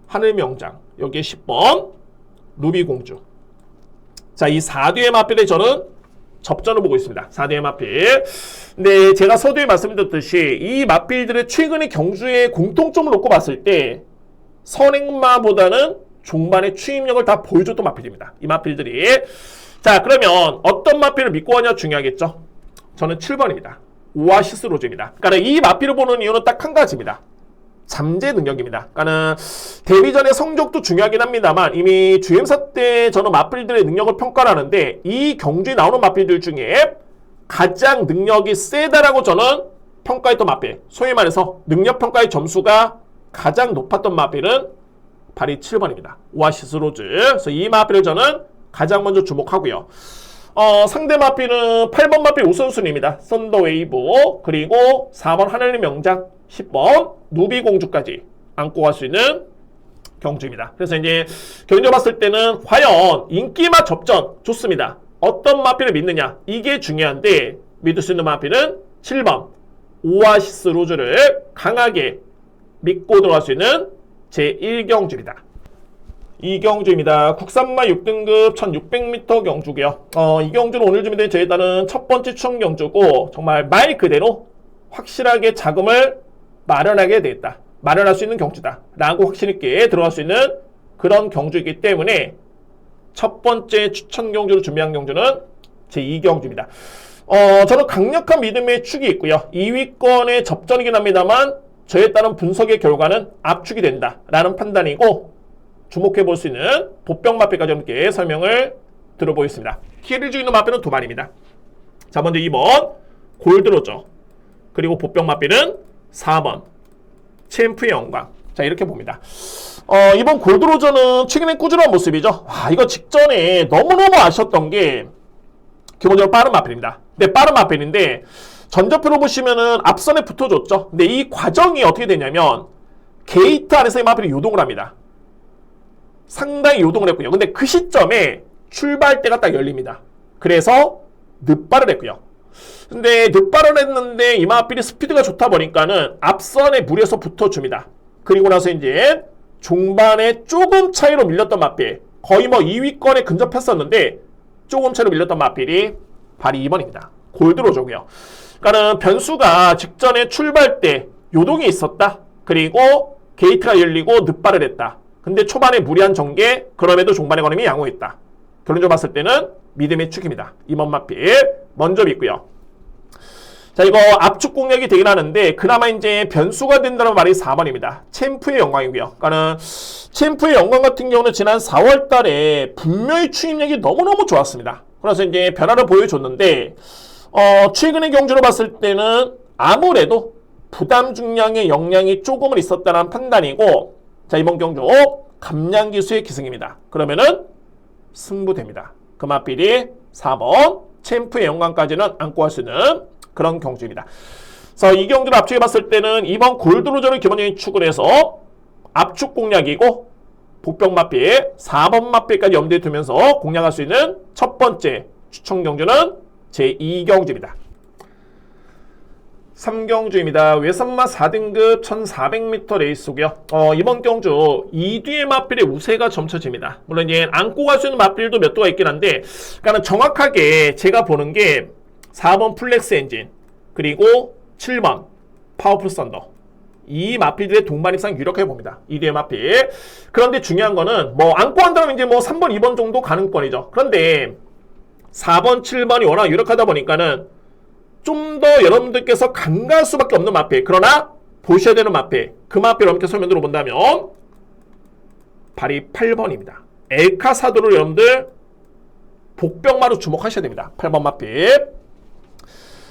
하늘명장, 여기에 10번 루비공주. 자, 이 4뒤의 마필에 저는 접전을 보고 있습니다. 4뒤의 마필. 근데 제가 서두에 말씀드렸듯이 이 마필들의 최근의 경주의 공통점을 놓고 봤을 때 선행마보다는 종반의 추임력을 다 보여줬던 마필입니다. 이 마필들이. 자, 그러면 어떤 마필을 믿고 가냐 중요하겠죠. 저는 7번입니다. 오아시스 로즈입니다. 그러니까 이 마필을 보는 이유는 딱 한 가지입니다. 잠재 능력입니다. 그러니까 데뷔전의 성적도 중요하긴 합니다만 이미 주행사 때 저는 마필들의 능력을 평가를 하는데 이 경주에 나오는 마필들 중에 가장 능력이 세다라고 저는 평가했던 마필, 소위 말해서 능력평가의 점수가 가장 높았던 마필은 바로 7번입니다. 오아시스 로즈. 그래서 이 마필을 저는 가장 먼저 주목하고요. 상대 마필은 8번 마필 우선순위입니다. 썬더웨이브, 그리고 4번 하늘의 명장, 10번 누비공주까지 안고 갈 수 있는 경주입니다. 그래서 이제 경주 봤을 때는 과연 인기마 접전 좋습니다. 어떤 마필을 믿느냐 이게 중요한데, 믿을 수 있는 마필은 7번 오아시스 로즈를 강하게 믿고 들어갈 수 있는 제1경주입니다. 2경주입니다. 국산마 6등급 1600m 경주고요. 이 경주는 오늘 준비된 저에 따른 첫 번째 추천 경주고, 정말 말 그대로 확실하게 자금을 마련하게 되겠다, 마련할 수 있는 경주다 라고 확신 있게 들어갈 수 있는 그런 경주이기 때문에 첫 번째 추천 경주로 준비한 경주는 제2경주입니다. 저는 강력한 믿음의 축이 있고요. 2위권의 접전이긴 합니다만 저에 따른 분석의 결과는 압축이 된다 라는 판단이고, 주목해 볼 수 있는 보병 마필까지 함께 설명을 들어보겠습니다. 키를 주고 있는 마필은 두 마리입니다. 자, 먼저 2번 골드로저, 그리고 보병 마필은 4번 챔프의 영광. 자, 이렇게 봅니다. 이번 골드로저는 최근에 꾸준한 모습이죠. 이거 직전에 너무너무 아쉬웠던 게 기본적으로 빠른 마필입니다. 근데 빠른 마필인데 전적표로 보시면은 앞선에 붙어줬죠. 근데 이 과정이 어떻게 되냐면 게이트 안에서 이 마필이 요동을 합니다. 상당히 요동을 했고요. 근데 그 시점에 출발대가 딱 열립니다. 그래서 늑발을 했고요. 근데 늑발을 했는데 이 마필이 스피드가 좋다 보니까는 앞선에 무리해서 붙어줍니다. 그리고 나서 이제 종반에 조금 차이로 밀렸던 마필, 거의 뭐 2위권에 근접했었는데 조금 차이로 밀렸던 마필이 발이 2번입니다. 골드로저고요. 그러니까는 변수가 직전에 출발 때 요동이 있었다. 그리고 게이트가 열리고 늑발을 했다. 근데 초반에 무리한 전개, 그럼에도 종반의 걸음이 양호했다. 결론적으로 봤을 때는 믿음의 축입니다. 2번 마필 먼저 믿고요. 자, 이거 압축 공략이 되긴 하는데 그나마 이제 변수가 된다는 말이 4번입니다. 챔프의 영광이고요. 그러니까는 챔프의 영광 같은 경우는 지난 4월 달에 분명히 추임력이 너무너무 좋았습니다. 그래서 이제 변화를 보여줬는데 최근의 경주로 봤을 때는 아무래도 부담 중량의 영향이 조금은 있었다는 판단이고, 자, 이번 경주 감량기수의 기승입니다. 그러면은 승부됩니다. 그 맛비리 4번 챔프의 영광까지는 안고 갈 수 있는 그런 경주입니다. 그래서 이 경주를 압축해 봤을 때는 이번 골드로저를 기본적인 축을 해서 압축 공략이고 복병 맛비 4번 맛비까지 염두에 두면서 공략할 수 있는 첫 번째 추천 경주는 제2경주입니다. 3경주입니다. 외선마 4등급 1400m 레이스고요. 이번 경주 2뒤의 마필의 우세가 점쳐집니다. 물론 이제 안고 갈 수 있는 마필도 몇 도가 있긴 한데, 그러니까 정확하게 제가 보는 게 4번 플렉스 엔진, 그리고 7번 파워풀 썬더, 이 마필들의 동반 입상 유력하게 봅니다. 2뒤의 마필. 그런데 중요한 거는 뭐 안고 한다면 이제 뭐 3번, 2번 정도 가능권이죠. 그런데 4번, 7번이 워낙 유력하다 보니까는 좀 더 여러분들께서 간과할 수밖에 없는 마필, 그러나 보셔야 되는 마필, 그 마필 이렇게 설명 들어본다면 발이 8번입니다. 엘카사도를 여러분들 복병마로 주목하셔야 됩니다. 8번 마필.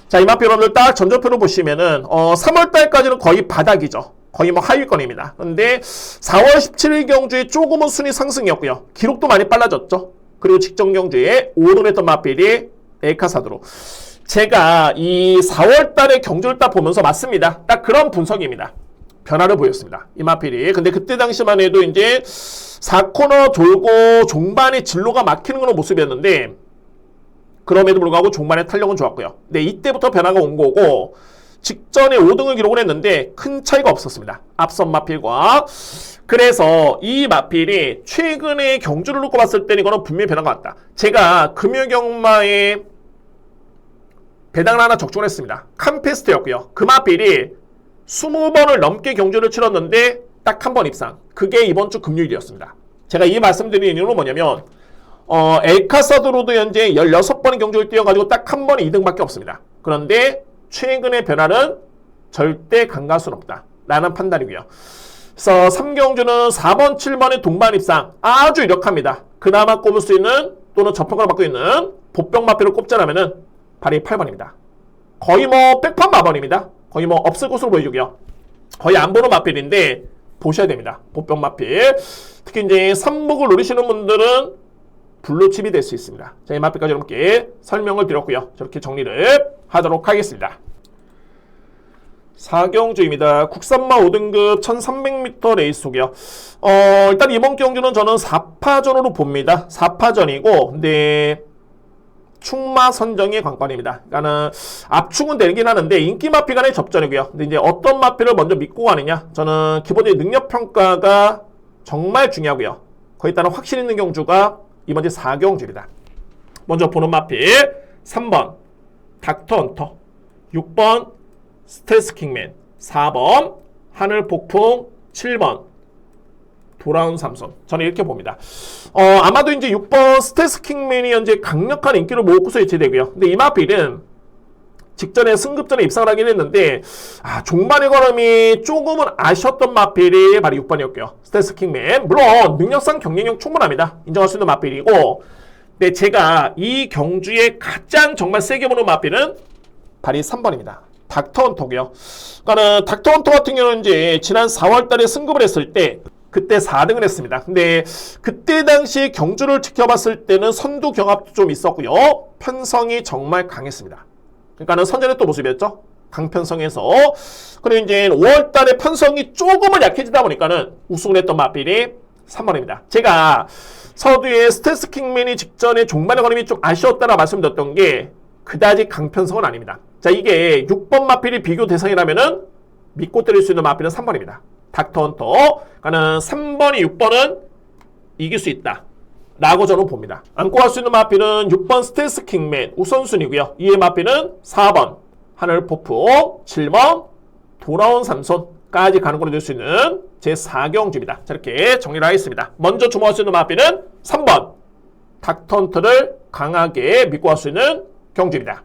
자, 이 마필 여러분들 딱 전조표로 보시면은 3월달까지는 거의 바닥이죠. 거의 뭐 하위권입니다. 근데 4월 17일 경주에 조금은 순위 상승이었고요. 기록도 많이 빨라졌죠. 그리고 직전 경주에 오름했던 마필이 엘카사도로. 제가 이 4월달에 경주를 딱 보면서 맞습니다. 딱 그런 분석입니다. 변화를 보였습니다. 이 마필이. 근데 그때 당시만 해도 이제 4코너 돌고 종반에 진로가 막히는 그런 모습이었는데, 그럼에도 불구하고 종반의 탄력은 좋았고요. 근데 이때부터 변화가 온 거고, 직전에 5등을 기록을 했는데 큰 차이가 없었습니다. 앞선 마필과. 그래서 이 마필이 최근에 경주를 놓고 봤을 때는 이거는 분명히 변화가 왔다. 제가 금요경마에 배당을 하나 적중을 했습니다. 캄페스트였고요. 그 마필이 20번을 넘게 경주를 치렀는데 딱 한 번 입상. 그게 이번 주 금요일이었습니다. 제가 이 말씀드리는 이유는 뭐냐면 엘카사도로도 현재 16번의 경주를 뛰어가지고 딱 한 번에 2등밖에 없습니다. 그런데 최근의 변화는 절대 간과할 수는 없다 라는 판단이고요. 그래서 3경주는 4번, 7번의 동반 입상 아주 유력합니다. 그나마 꼽을 수 있는 또는 접평을 받고 있는 복병 마필을 꼽자라면은 발이 8번입니다. 거의 뭐 백판 마번입니다. 거의 뭐 없을 것으로 보여주고요. 거의 안 보는 마필인데 보셔야 됩니다. 복병 마필. 특히 이제 삼복을 노리시는 분들은 블루칩이 될 수 있습니다. 자, 이 마필까지 여러분께 설명을 드렸고요. 저렇게 정리를 하도록 하겠습니다. 4경주입니다. 국산마 5등급 1300m 레이스고요. 일단 이번 경주는 저는 4파전으로 봅니다. 4파전이고, 근데 축마 선정의 관건입니다. 그러니까는 압축은 되긴 하는데 인기 마필 간의 접전이고요. 근데 이제 어떤 마필을 먼저 믿고 가느냐, 저는 기본적인 능력 평가가 정말 중요하고요. 거기에 따른 확신 있는 경주가 이번 주 4경주입니다. 먼저 보는 마필 3번 닥터 헌터, 6번 스텔스 킹맨, 4번 하늘 폭풍, 7번 돌아온 삼손. 저는 이렇게 봅니다. 아마도 이제 6번 스텔스 킹맨이 현재 강력한 인기를 모으고서 예치되고요. 근데 이 마필은 직전에 승급전에 입상을 하긴 했는데 종반의 걸음이 조금은 아쉬웠던 마필이 바로 6번이었고요. 스텔스 킹맨. 물론 능력상 경쟁력 충분합니다. 인정할 수 있는 마필이고, 근데 제가 이 경주에 가장 정말 세게 보는 마필은 바로 3번입니다. 닥터 헌터고요. 그러니까 닥터 헌터 같은 경우는 이제 지난 4월달에 승급을 했을 때 그때 4등을 했습니다. 근데 그때 당시 경주를 지켜봤을 때는 선두 경합도 좀 있었고요. 편성이 정말 강했습니다. 그러니까는 선전했던 모습이었죠. 강편성에서. 그리고 이제 5월달에 편성이 조금은 약해지다 보니까는 우승을 했던 마필이 3번입니다. 제가 서두에 스텔스 킹맨이 직전에 종반의 걸음이 좀 아쉬웠다라 말씀드렸던 게 그다지 강편성은 아닙니다. 자, 이게 6번 마필이 비교 대상이라면은 믿고 때릴 수 있는 마필은 3번입니다. 닥터 헌터. 그러니까는 3번이 6번은 이길 수 있다 라고 저는 봅니다. 안고 갈 수 있는 마필은 6번 스텔스 킹맨 우선순위고요. 2의 마필은 4번 하늘 폭풍, 7번 돌아온 삼손까지 가는 걸로 될 수 있는 제 4경주입니다. 자, 이렇게 정리를 하겠습니다. 먼저 주목할 수 있는 마필은 3번 닥터 헌터를 강하게 믿고 갈 수 있는 경주입니다.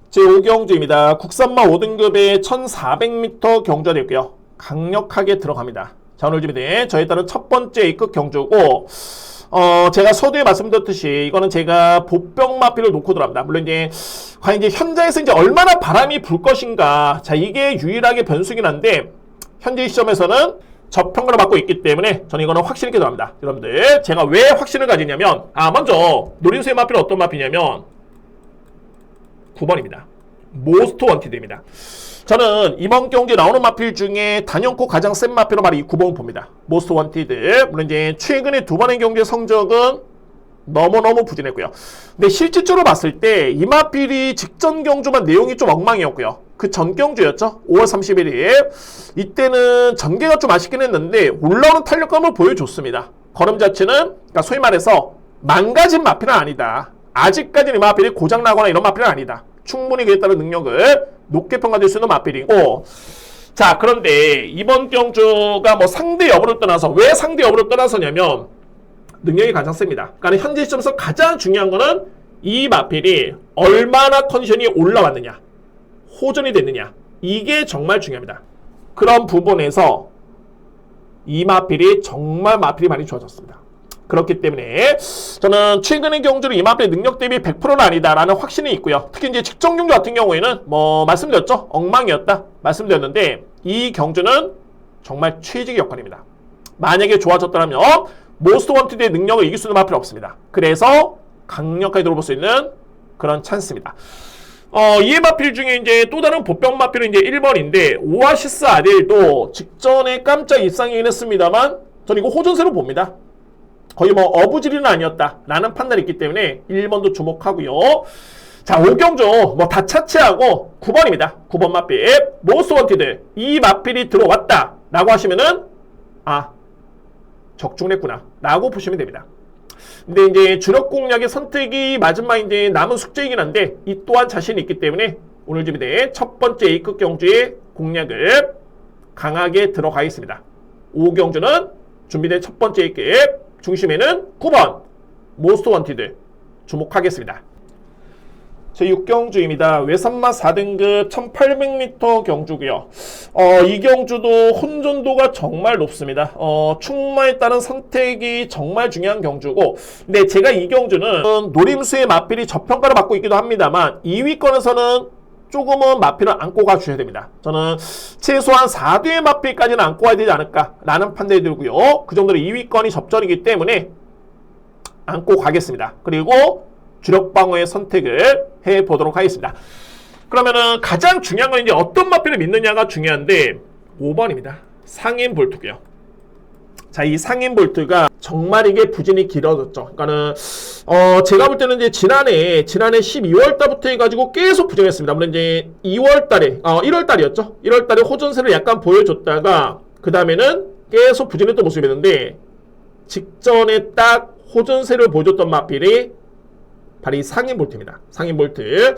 제 5경주입니다. 국산마 5등급의 1400m 경주가 되고요. 강력하게 들어갑니다. 자, 오늘 준비된 저에 따른 첫 번째 A급 경주고, 제가 서두에 말씀드렸듯이 이거는 제가 보병 마필을 놓고 들어갑니다. 물론 이제 과연 이제 현장에서 이제 얼마나 바람이 불 것인가, 자, 이게 유일하게 변수긴 한데 현재 시점에서는 저평가를 받고 있기 때문에 저는 이거는 확신 있게 들어갑니다. 여러분들, 제가 왜 확신을 가지냐면, 먼저 노린수의 마필은 어떤 마필이냐면 9번입니다. 모스트 원티드입니다. 저는 이번 경기에 나오는 마필 중에 단연코 가장 센 마필로 바로 이 9번을 봅니다. 모스트 원티드. 물론 이제 최근에 두 번의 경기의 성적은 너무너무 부진했고요. 근데 실질적으로 봤을 때 이 마필이 직전 경주만 내용이 좀 엉망이었고요. 그 전 경주였죠. 5월 31일. 이때는 전개가 좀 아쉽긴 했는데 올라오는 탄력감을 보여줬습니다. 걸음 자체는 그러니까 소위 말해서 망가진 마필은 아니다. 아직까지는 이 마필이 고장나거나 이런 마필은 아니다. 충분히 그에 따른 능력을 높게 평가될 수 있는 마필이고, 자, 그런데 이번 경주가 뭐 상대 여부를 떠나서, 왜 상대 여부를 떠나서냐면 능력이 가장 셉니다. 그러니까 현재 시점에서 가장 중요한 거는 이 마필이 얼마나 컨디션이 올라왔느냐, 호전이 됐느냐, 이게 정말 중요합니다. 그런 부분에서 이 마필이 정말 마필이 많이 좋아졌습니다. 그렇기 때문에 저는 최근의 경주로 이 마필의 능력 대비 100%는 아니다라는 확신이 있고요. 특히 이제 직전 경주 같은 경우에는 뭐 말씀드렸죠. 엉망이었다 말씀드렸는데 이 경주는 정말 최적의 역할입니다. 만약에 좋아졌다면 모스트 원티드의 능력을 이길 수 있는 마필은 없습니다. 그래서 강력하게 들어볼 수 있는 그런 찬스입니다. 이 마필 중에 이제 또 다른 보병 마필은 이제 1번인데 오아시스 아델도 직전에 깜짝 입상이긴 했습니다만 저는 이거 호전세로 봅니다. 거의 뭐 어부지리는 아니었다라는 판단이 있기 때문에 1번도 주목하고요. 자, 5경주 뭐 다 차치하고 9번입니다. 9번 마필 모스트 원티드. 이 마필이 들어왔다 라고 하시면은 적중했구나 라고 보시면 됩니다. 근데 이제 주력 공략의 선택이 마지막 이제 남은 숙제이긴 한데 이 또한 자신이 있기 때문에 오늘 준비된 첫 번째 A급 경주의 공략을 강하게 들어가겠습니다. 5경주는 준비된 첫 번째 A급 중심에는 9번 모스트 원티드 주목하겠습니다. 제 6경주입니다. 외산마 4등급 1800m 경주고요. 이 경주도 혼전도가 정말 높습니다. 충마에 따른 선택이 정말 중요한 경주고, 근데 제가 이 경주는 노림수의 마필이 저평가를 받고 있기도 합니다만 2위권에서는 조금은 마필을 안고 가주셔야 됩니다. 저는 최소한 4뒤의 마필까지는 안고 가야 되지 않을까라는 판단이 들고요. 그 정도로 2위권이 접전이기 때문에 안고 가겠습니다. 그리고 주력 방어의 선택을 해보도록 하겠습니다. 그러면은 가장 중요한 건 이제 어떤 마필을 믿느냐가 중요한데 5번입니다. 상인 볼트고요. 자, 이 상인 볼트가 정말 이게 부진이 길어졌죠. 그러니까는 제가 볼 때는 이제 지난해 12월 달부터 해가지고 계속 부진했습니다. 물론 이제 2월 달에 1월 달이었죠. 1월 달에 호전세를 약간 보여줬다가 그 다음에는 계속 부진했던 모습이었는데 직전에 딱 호전세를 보여줬던 마필이 바로 이 상인 볼트입니다. 상인 볼트.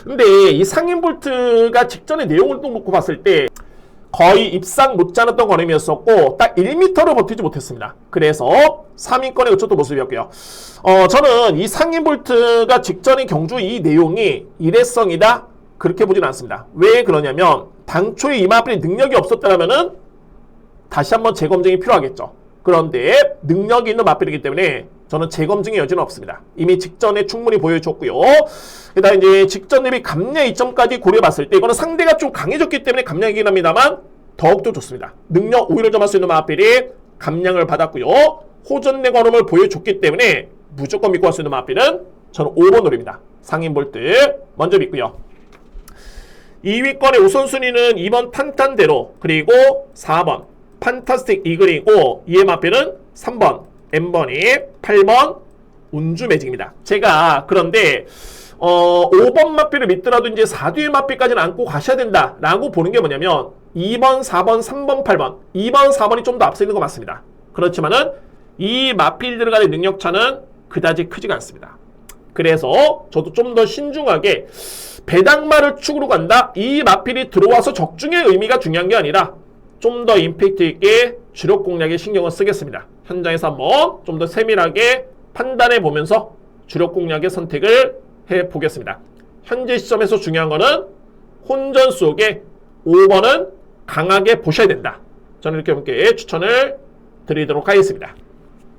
근데 이 상인 볼트가 직전에 내용을 또 놓고 봤을 때 거의 입상 못지 않았던 걸음이었었고 딱 1m를 버티지 못했습니다. 그래서 3위권에 그쳤던 모습이었고요. 저는 이 상인 볼트가 직전의 경주 이 내용이 일회성이다 그렇게 보진 않습니다. 왜 그러냐면 당초에 이 마필이 능력이 없었다면은 다시 한번 재검증이 필요하겠죠. 그런데 능력이 있는 마필이기 때문에 저는 재검증의 여지는 없습니다. 이미 직전에 충분히 보여줬고요. 게다가 이제 직전 대비 감량 이점까지 고려해봤을 때 이거는 상대가 좀 강해졌기 때문에 감량이긴 합니다만 더욱더 좋습니다. 능력 5위를 점할 수 있는 마필이 감량을 받았고요. 호전내 걸음을 보여줬기 때문에 무조건 믿고 갈 수 있는 마필은 저는 5번 노립니다. 상인 볼트 먼저 믿고요. 2위권의 우선순위는 2번 탄탄대로, 그리고 4번 판타스틱 이글이고, 이에 마필은 3번 엠버니, 8번 운주 매직입니다. 제가 그런데 5번 마필을 믿더라도 이제 4뒤의 마필까지는 안고 가셔야 된다라고 보는 게 뭐냐면 2번, 4번, 3번, 8번 2번, 4번이 좀 더 앞서 있는 거 맞습니다. 그렇지만은 이 마필들 간의 능력차는 그다지 크지가 않습니다. 그래서 저도 좀 더 신중하게 배당마를 축으로 간다, 이 마필이 들어와서 적중의 의미가 중요한 게 아니라 좀 더 임팩트 있게 주력 공략에 신경을 쓰겠습니다. 현장에서 한번 좀 더 세밀하게 판단해 보면서 주력 공략의 선택을 해 보겠습니다. 현재 시점에서 중요한 거는 혼전 속에 5번은 강하게 보셔야 된다. 저는 이렇게 여러분께 추천을 드리도록 하겠습니다.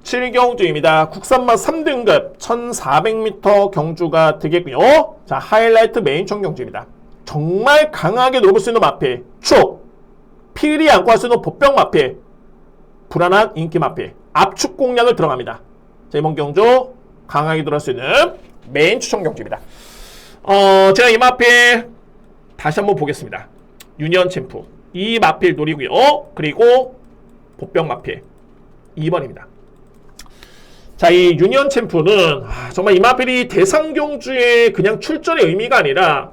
7경주입니다. 국산맛 3등급 1400m 경주가 되겠고요. 자, 하이라이트 메인총 경주입니다. 정말 강하게 놀 수 있는 마필 축, 필히 안고 할 수 있는 보병 마필, 불안한 인기 마필, 압축 공략을 들어갑니다. 자, 이번 경주 강하게 들어갈 수 있는 메인 추천 경주입니다. 제가 이 마필 다시 한번 보겠습니다. 유니언 챔프 이 마필 노리고요. 그리고 보병 마필 2번입니다. 자, 이 유니언 챔프는 정말 이 마필이 대상 경주의 그냥 출전의 의미가 아니라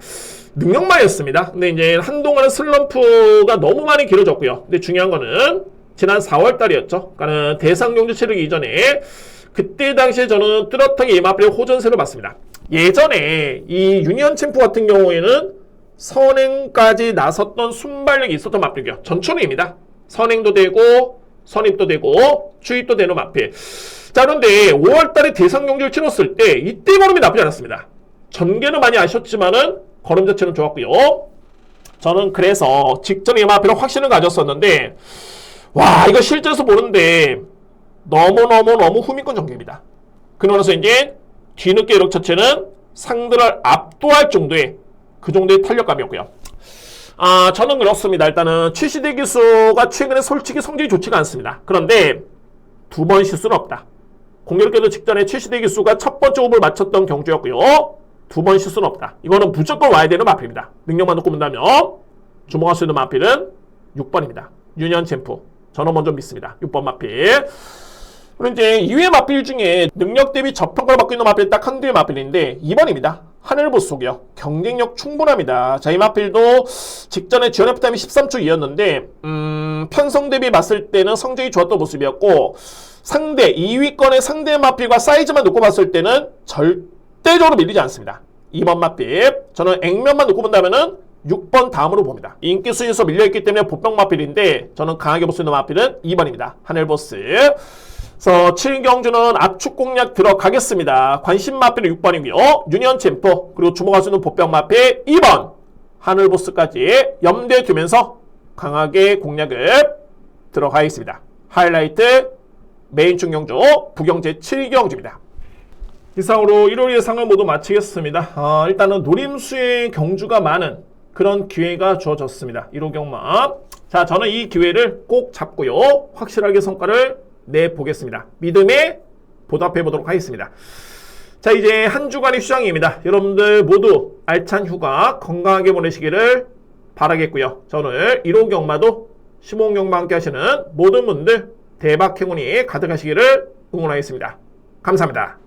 능력마였습니다. 근데 이제 한동안은 슬럼프가 너무 많이 길어졌고요. 근데 중요한 거는 지난 4월 달이었죠. 그러니까는 대상 경주 치르기 이전에 그때 당시에 저는 뚜렷하게 이 마필의 호전세를 봤습니다. 예전에 이 유니언 챔프 같은 경우에는 선행까지 나섰던 순발력이 있었던 마필이요. 전초능입니다. 선행도 되고 선입도 되고 추입도 되는 마필. 자, 그런데 5월달에 대상 경주를 치렀을 때 이때 걸음이 나쁘지 않았습니다. 전개는 많이 아쉬웠지만은 걸음 자체는 좋았고요. 저는 그래서 직전에 이 마필은 확신을 가졌었는데, 와, 이거 실제에서 보는데 너무 후미권 전개입니다. 그러면서 이제 뒤늦게 이력 자체는 상대를 압도할 정도의 그 정도의 탄력감이었고요. 저는 그렇습니다. 일단은 최시대 기수가 최근에 솔직히 성적이 좋지가 않습니다. 그런데 두 번 실수는 없다. 공교롭게도 직전에 최시대 기수가 첫 번째 호흡을 마쳤던 경주였고요. 두 번 실수는 없다. 이거는 무조건 와야 되는 마필입니다. 능력만 놓고 본다면 주목할 수 있는 마필은 6번입니다. 유니언 챔프. 저는 먼저 믿습니다. 6번 마필. 그리고 이제 이외의 마필 중에 능력 대비 저평가를 받고 있는 마필 딱 한두의 마필인데 2번입니다. 하늘보속이요. 경쟁력 충분합니다. 자, 이 마필도 직전에 지원 F타임이 13초 2였는데 편성 대비 봤을 때는 성적이 좋았던 모습이었고, 상대 2위권의 상대 마필과 사이즈만 놓고 봤을 때는 절대적으로 밀리지 않습니다. 2번 마필. 저는 액면만 놓고 본다면은 6번 다음으로 봅니다. 인기 순위에서 밀려있기 때문에 보병 마필인데 저는 강하게 볼 수 있는 마필은 2번입니다. 하늘보스. 그래서 7경주는 압축 공략 들어가겠습니다. 관심 마필은 6번이고요. 유니언 챔프, 그리고 주목할 수 있는 보병 마필 2번 하늘보스까지 염두에 두면서 강하게 공략을 들어가겠습니다. 하이라이트 메인충 경주 부경제 7경주입니다. 이상으로 1월 예상을 모두 마치겠습니다. 일단은 노림수의 경주가 많은 그런 기회가 주어졌습니다. 1호 경마. 자, 저는 이 기회를 꼭 잡고요. 확실하게 성과를 내보겠습니다. 믿음에 보답해 보도록 하겠습니다. 자, 이제 한 주간의 휴장입니다. 여러분들 모두 알찬 휴가 건강하게 보내시기를 바라겠고요. 자, 오늘 1호 경마도 시몽 경마 함께 하시는 모든 분들 대박 행운이 가득하시기를 응원하겠습니다. 감사합니다.